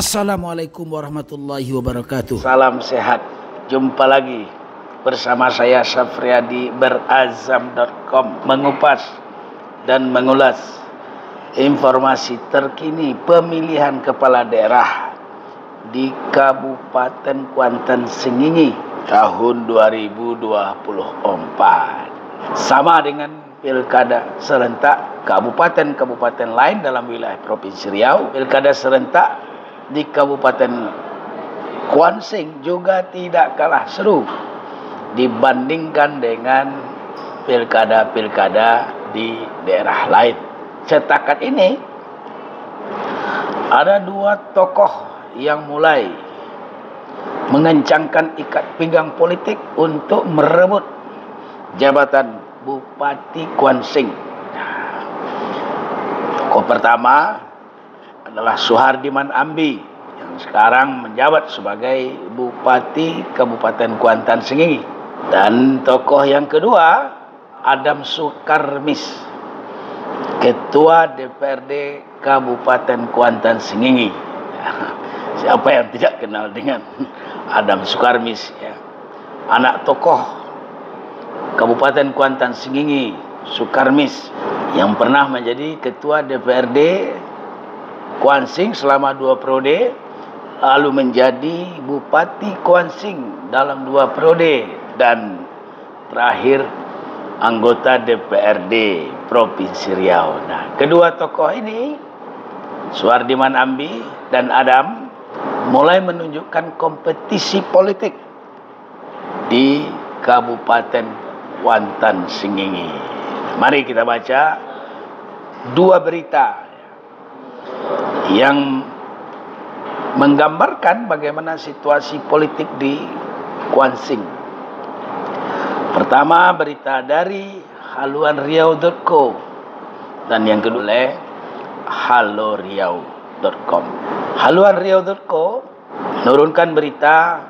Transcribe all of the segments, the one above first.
Assalamualaikum warahmatullahi wabarakatuh. Salam sehat. Jumpa lagi bersama saya Syafriadi berazam.com, mengupas dan mengulas informasi terkini pemilihan kepala daerah di Kabupaten Kuantan Sengingi tahun 2024. Sama dengan pilkada serentak kabupaten-kabupaten lain dalam wilayah Provinsi Riau, pilkada serentak di Kabupaten Kuansing juga tidak kalah seru dibandingkan dengan pilkada-pilkada di daerah lain. Setakat ini ada dua tokoh yang mulai mengencangkan ikat pinggang politik untuk merebut jabatan Bupati Kuansing. Tokoh pertama adalah Suhardiman Ambi yang sekarang menjabat sebagai Bupati Kabupaten Kuantan Sengingi. Dan tokoh yang kedua, Adam Sukarmis, Ketua DPRD Kabupaten Kuantan Sengingi. Siapa yang tidak kenal dengan Adam Sukarmis, ya? Anak tokoh Kabupaten Kuantan Sengingi, Sukarmis, yang pernah menjadi Ketua DPRD Kuansing selama 2 periode, lalu menjadi Bupati Kuansing dalam 2 periode, dan terakhir anggota DPRD Provinsi Riau. Nah, kedua tokoh ini, Suhardiman Ambi dan Adam, mulai menunjukkan kompetisi politik di Kabupaten Kuantan Sengingi. Mari kita baca 2 berita yang menggambarkan bagaimana situasi politik di Kuansing. Pertama, berita dari haluanriau.co, dan yang kedua oleh haloriau.com. Haluanriau.co menurunkan berita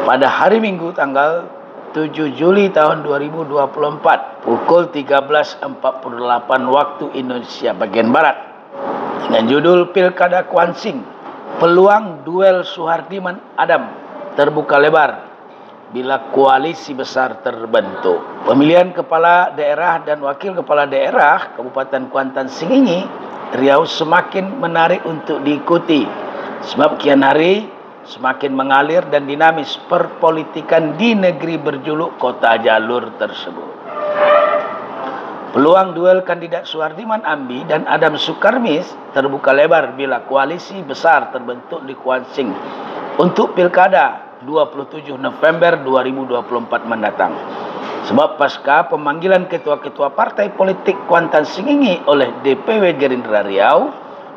pada hari Minggu tanggal 7 Juli tahun 2024 pukul 13.48 waktu Indonesia bagian Barat, dengan judul Pilkada Kuansing, peluang duel Suhardiman Adam terbuka lebar bila koalisi besar terbentuk. Pemilihan kepala daerah dan wakil kepala daerah Kabupaten Kuantan Sengingi Riau semakin menarik untuk diikuti, sebab kian hari semakin mengalir dan dinamis perpolitikan di negeri berjuluk Kota Jalur tersebut. Peluang duel kandidat Suhardiman Ambi dan Adam Sukarmis terbuka lebar bila koalisi besar terbentuk di Kuansing untuk pilkada 27 November 2024 mendatang. Sebab pasca pemanggilan ketua-ketua partai politik Kuantan Sengingi oleh DPW Gerindra Riau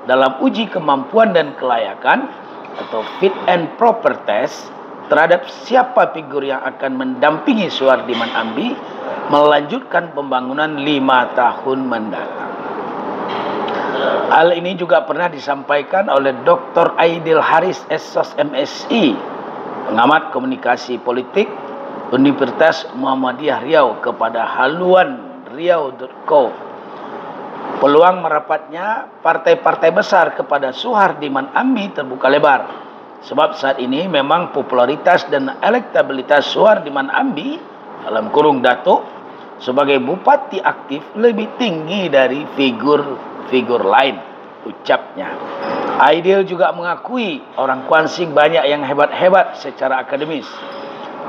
dalam uji kemampuan dan kelayakan atau fit and proper test terhadap siapa figur yang akan mendampingi Suhardiman Ambi melanjutkan pembangunan 5 tahun mendatang. Hal ini juga pernah disampaikan oleh Dr. Aidil Haris SSOS MSI, pengamat komunikasi politik Universitas Muhammadiyah Riau, kepada haluanriau.co. Peluang merapatnya partai-partai besar kepada Suhardiman Ambi terbuka lebar, sebab saat ini memang popularitas dan elektabilitas Suhardiman Ambi dalam kurung Datuk sebagai bupati aktif lebih tinggi dari figur-figur lain, ucapnya. Aidil juga mengakui orang Kuansing banyak yang hebat-hebat secara akademis.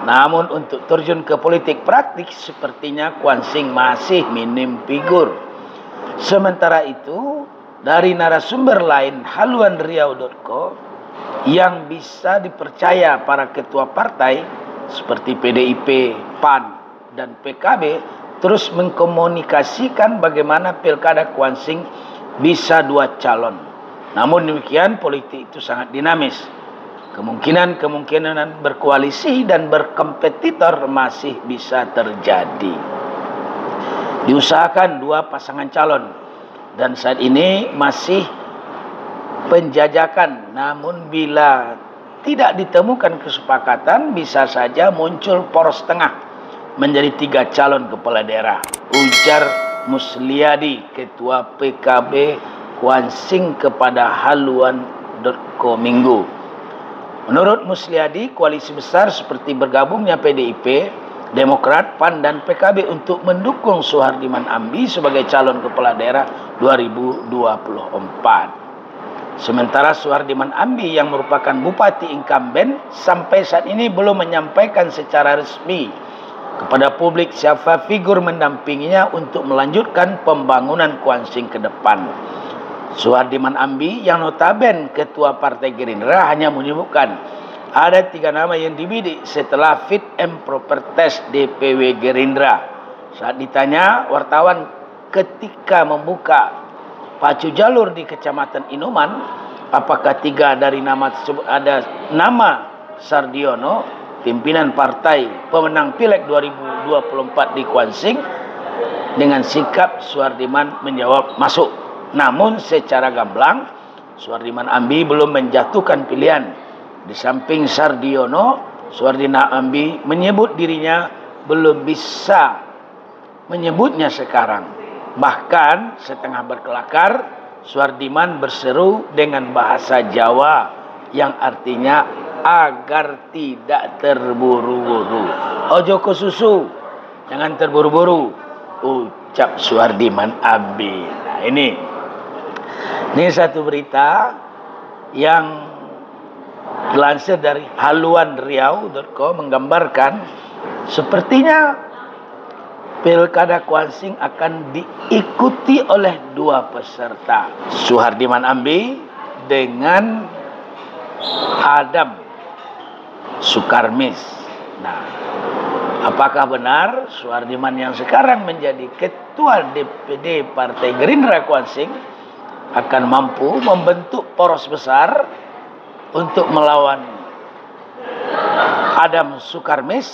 Namun untuk terjun ke politik praktik sepertinya Kuansing masih minim figur. Sementara itu, dari narasumber lain haluanriau.co yang bisa dipercaya para ketua partai seperti PDIP, PAN, dan PKB terus mengkomunikasikan bagaimana pilkada Kuansing bisa 2 calon. Namun demikian, politik itu sangat dinamis. Kemungkinan berkoalisi dan berkompetitor masih bisa terjadi. Diusahakan 2 pasangan calon, dan saat ini masih penjajakan. Namun bila tidak ditemukan kesepakatan, bisa saja muncul poros tengah menjadi 3 calon kepala daerah, ujar Musliadi, Ketua PKB Kuansing, kepada haluan Tempo.co Minggu. Menurut Musliadi, koalisi besar seperti bergabungnya PDIP, Demokrat, PAN dan PKB untuk mendukung Suhardiman Ambi sebagai calon kepala daerah 2024. Sementara Suhardiman Ambi yang merupakan bupati incumbent sampai saat ini belum menyampaikan secara resmi kepada publik siapa figur mendampinginya untuk melanjutkan pembangunan Kuansing ke depan. Suhardiman Ambi yang notaben ketua Partai Gerindra hanya menyebutkan ada 3 nama yang dibidik setelah fit and proper test DPW Gerindra. Saat ditanya wartawan ketika membuka pacu jalur di Kecamatan Inuman, apakah 3 dari nama tersebut ada nama Sardiono, pimpinan partai pemenang Pileg 2024 di Kuansing, dengan sikap Suhardiman menjawab masuk. Namun secara gamblang, Suhardiman Ambi belum menjatuhkan pilihan. Di samping Sardiono, Suhardiman Ambi menyebut dirinya belum bisa menyebutnya sekarang. Bahkan setengah berkelakar, Suhardiman berseru dengan bahasa Jawa yang artinya agar tidak terburu-buru. Ojo ke susu, jangan terburu-buru, ucap Suhardiman Ambi. Nah, ini satu berita yang dilansir dari haluanriau.co menggambarkan sepertinya Pilkada Kuansing akan diikuti oleh 2 peserta, Suhardiman Ambi dengan Adam Sukarmis. Nah, apakah benar Suhardiman yang sekarang menjadi ketua DPD Partai Gerindra Kuansing akan mampu membentuk poros besar untuk melawan Adam Sukarmis?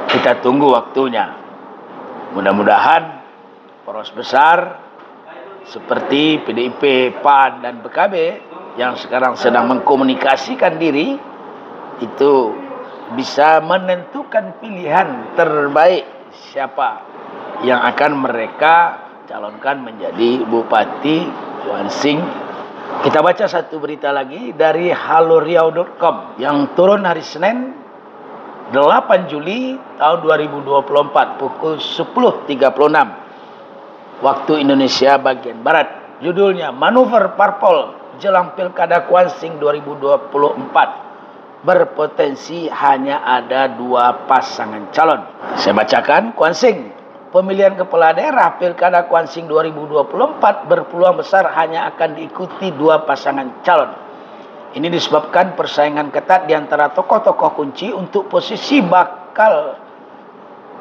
Kita tunggu waktunya. Mudah-mudahan poros besar seperti PDIP, PAN dan PKB yang sekarang sedang mengkomunikasikan diri itu bisa menentukan pilihan terbaik siapa yang akan mereka calonkan menjadi Bupati Kuansing. Kita baca satu berita lagi dari haluanriau.com yang turun hari Senin 8 Juli tahun 2024 pukul 10.36 waktu Indonesia bagian Barat. Judulnya Manuver Parpol Jelang Pilkada Kuansing 2024. Berpotensi hanya ada 2 pasangan calon. Saya bacakan. Kuansing, pemilihan kepala daerah Pilkada Kuansing 2024 berpeluang besar hanya akan diikuti 2 pasangan calon. Ini disebabkan persaingan ketat di antara tokoh-tokoh kunci untuk posisi bakal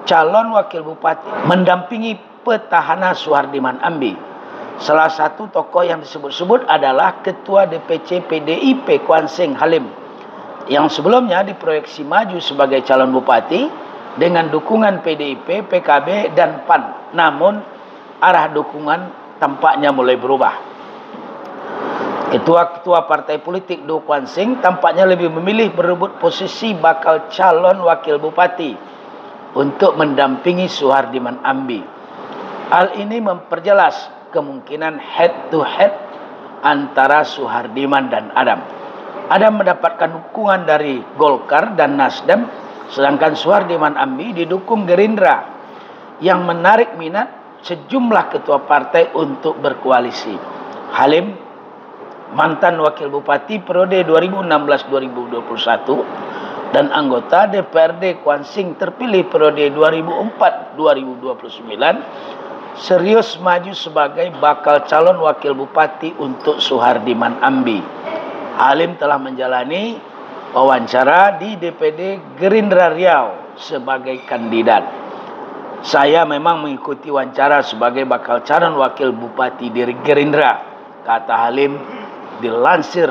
calon wakil bupati mendampingi petahana Suhardiman Ambi. Salah satu tokoh yang disebut-sebut adalah Ketua DPC PDIP Kuansing Halim, yang sebelumnya diproyeksi maju sebagai calon bupati dengan dukungan PDIP, PKB, dan PAN. Namun, arah dukungan tampaknya mulai berubah. Ketua-ketua partai politik di Kuansing tampaknya lebih memilih berebut posisi bakal calon wakil bupati untuk mendampingi Suhardiman Ambi. Hal ini memperjelas kemungkinan head-to-head antara Suhardiman dan Adam. Adam mendapatkan dukungan dari Golkar dan Nasdem, sedangkan Suhardiman Ambi didukung Gerindra yang menarik minat sejumlah ketua partai untuk berkoalisi. Halim, mantan wakil bupati periode 2016-2021 dan anggota DPRD Kuansing terpilih periode 2004-2029, serius maju sebagai bakal calon wakil bupati untuk Suhardiman Ambi. Halim telah menjalani wawancara di DPD Gerindra Riau sebagai kandidat. Saya memang mengikuti wawancara sebagai bakal calon wakil bupati dari Gerindra, kata Halim dilansir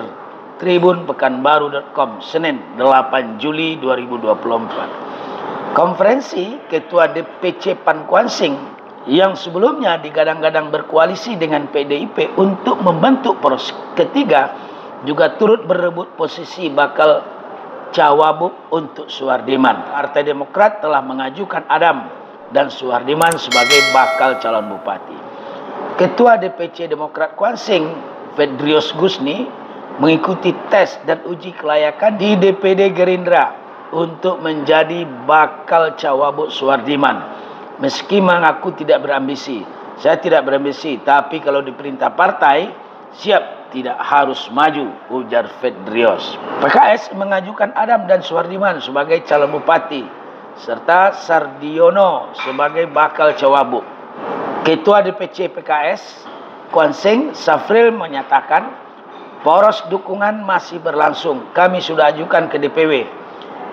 Tribun Pekanbaru.com Senin 8 Juli 2024. Konferensi Ketua DPC PAN Kuansing yang sebelumnya digadang-gadang berkoalisi dengan PDIP untuk membentuk poros ketiga juga turut berebut posisi bakal cawabuk untuk Suhardiman. Partai Demokrat telah mengajukan Adam dan Suhardiman sebagai bakal calon bupati. Ketua DPC Demokrat Kuansing, Fedrius Gusni, mengikuti tes dan uji kelayakan di DPD Gerindra untuk menjadi bakal cawagup Suhardiman. Meski mengaku tidak berambisi, saya tidak berambisi, tapi kalau diperintah partai siap, tidak harus maju, ujar Fedrios. PKS mengajukan Adam dan Suhardiman sebagai calon bupati serta Sardiono sebagai bakal cawagup. Ketua DPC PKS Kuansing Safril menyatakan poros dukungan masih berlangsung. Kami sudah ajukan ke DPW.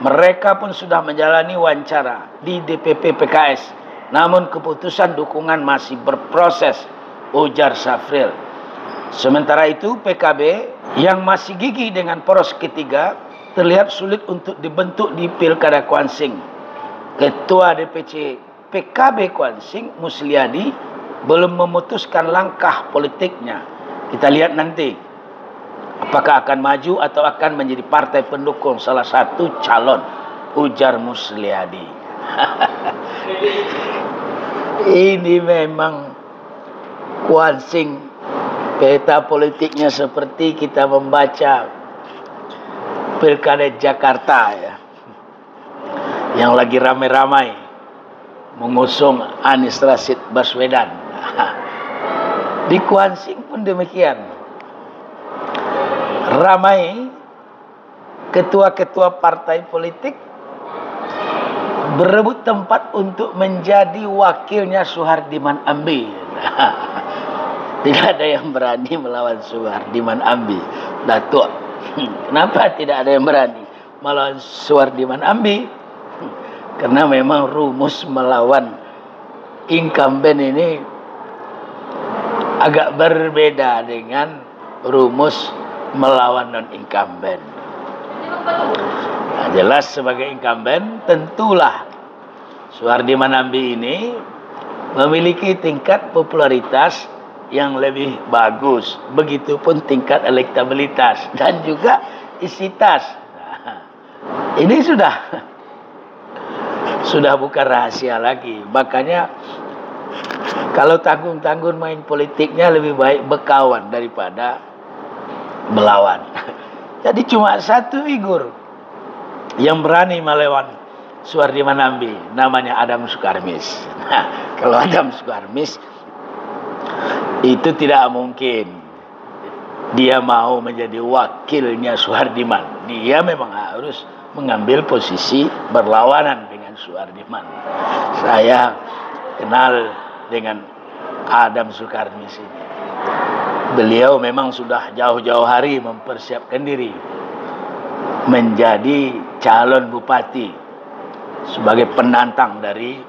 Mereka pun sudah menjalani wawancara di DPP PKS. Namun keputusan dukungan masih berproses, ujar Safril. Sementara itu PKB yang masih gigih dengan poros ketiga terlihat sulit untuk dibentuk di Pilkada Kuansing. Ketua DPC PKB Kuansing Musliadi belum memutuskan langkah politiknya. Kita lihat nanti apakah akan maju atau akan menjadi partai pendukung salah satu calon, ujar Musliadi. Ini memang Kuansing, peta politiknya seperti kita membaca Pilkada Jakarta ya, yang lagi ramai-ramai mengusung Anies Rashid Baswedan. Di Kuansing pun demikian. Ramai ketua-ketua partai politik berebut tempat untuk menjadi wakilnya Suhardiman Ambi. Tidak ada yang berani melawan Suhardiman Ambi. Datuk, kenapa tidak ada yang berani melawan Suhardiman Ambi? Karena memang rumus melawan incumbent ini agak berbeda dengan rumus melawan non-incumbent. Nah, jelas sebagai incumbent tentulah Suhardiman Ambi ini memiliki tingkat popularitas yang lebih bagus. Begitupun tingkat elektabilitas dan juga isi tas. Nah, ini sudah bukan rahasia lagi. Makanya kalau tanggung-tanggung main politiknya lebih baik berkawan daripada melawan. Jadi cuma satu figur yang berani melawan Suhardiman Ambi, namanya Adam Sukarmis. Nah, kalau Adam Sukarmis itu tidak mungkin dia mau menjadi wakilnya Suhardiman. Dia memang harus mengambil posisi berlawanan dengan Suhardiman. Saya kenal dengan Adam Sukarmis ini. Beliau memang sudah jauh-jauh hari mempersiapkan diri menjadi calon bupati sebagai penantang dari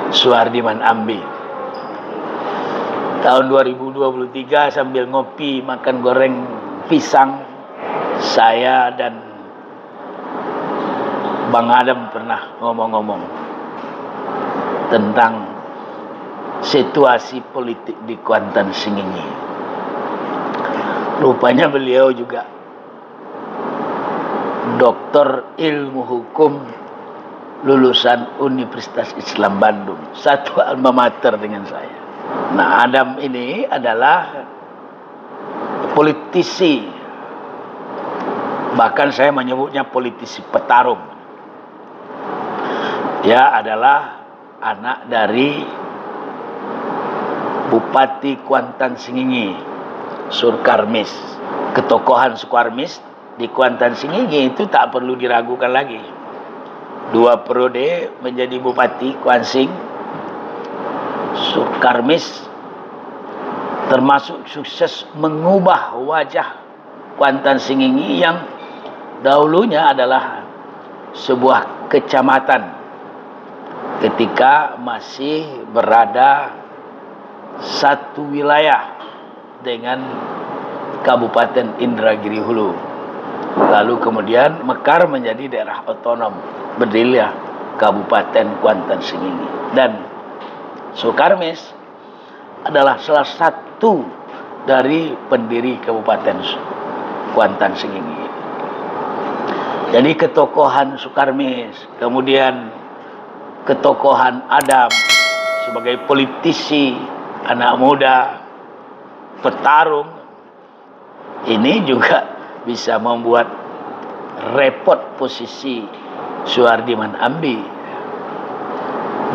Suhardiman Ambi. Tahun 2023 sambil ngopi makan goreng pisang, saya dan Bang Adam pernah ngomong-ngomong tentang situasi politik di Kuantan Singingi. Rupanya beliau juga doktor ilmu hukum lulusan Universitas Islam Bandung, satu alma mater dengan saya. Nah, Adam ini adalah politisi, bahkan saya menyebutnya politisi petarung. Dia adalah anak dari Bupati Kuantan Singingi, Sukarmis. Ketokohan Sukarmis di Kuantan Singingi itu tak perlu diragukan lagi. 2 periode menjadi Bupati Kuansing. Sukarmis termasuk sukses mengubah wajah Kuantan Singingi yang dahulunya adalah sebuah kecamatan ketika masih berada satu wilayah dengan Kabupaten Indragiri Hulu. Lalu kemudian mekar menjadi daerah otonom, berdirilah Kabupaten Kuantan Singingi. Dan Sukarmis adalah salah satu dari pendiri Kabupaten Kuantan Singingi. Jadi ketokohan Sukarmis, kemudian ketokohan Adam sebagai politisi, anak muda, petarung, ini juga bisa membuat repot posisi Suhardiman Ambi.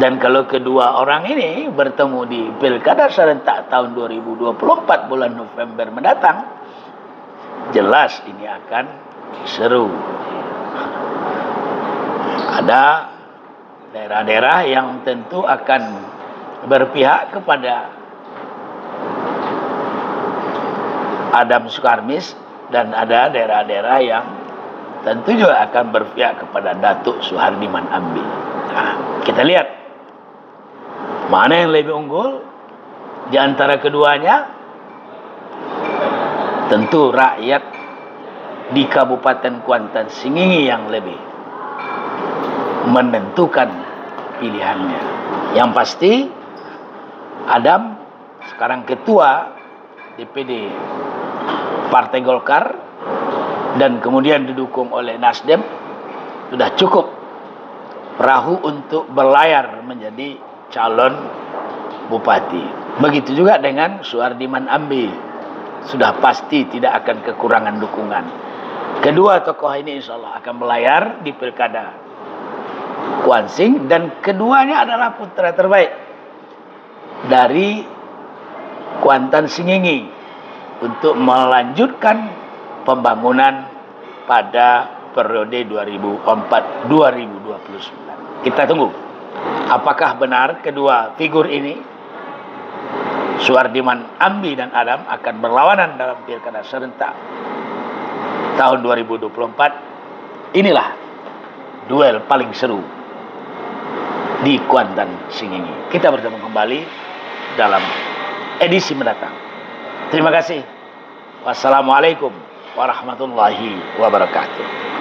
Dan kalau kedua orang ini bertemu di Pilkada serentak tahun 2024 bulan November mendatang, jelas ini akan seru. Ada daerah-daerah yang tentu akan berpihak kepada Adam Sukarmis, dan ada daerah-daerah yang tentu juga akan berpihak kepada Datuk Suhardiman Ambi. Nah, kita lihat mana yang lebih unggul di antara keduanya. Tentu rakyat di Kabupaten Kuantan Sengingi yang lebih menentukan pilihannya. Yang pasti Adam sekarang ketua DPD Partai Golkar dan kemudian didukung oleh Nasdem, sudah cukup perahu untuk berlayar menjadi calon bupati. Begitu juga dengan Suhardiman Ambi, sudah pasti tidak akan kekurangan dukungan. Kedua tokoh ini insya Allah akan berlayar di Pilkada Kuansing, dan keduanya adalah putra terbaik dari Kuantan Sengingi untuk melanjutkan pembangunan pada periode 2004-2029. Kita tunggu apakah benar kedua figur ini, Suhardiman Ambi dan Adam, akan berlawanan dalam Pilkada serentak tahun 2024. Inilah duel paling seru di Kuantan Sengingi. Kita bertemu kembali dalam edisi mendatang. Terima kasih. Wassalamualaikum warahmatullahi wabarakatuh.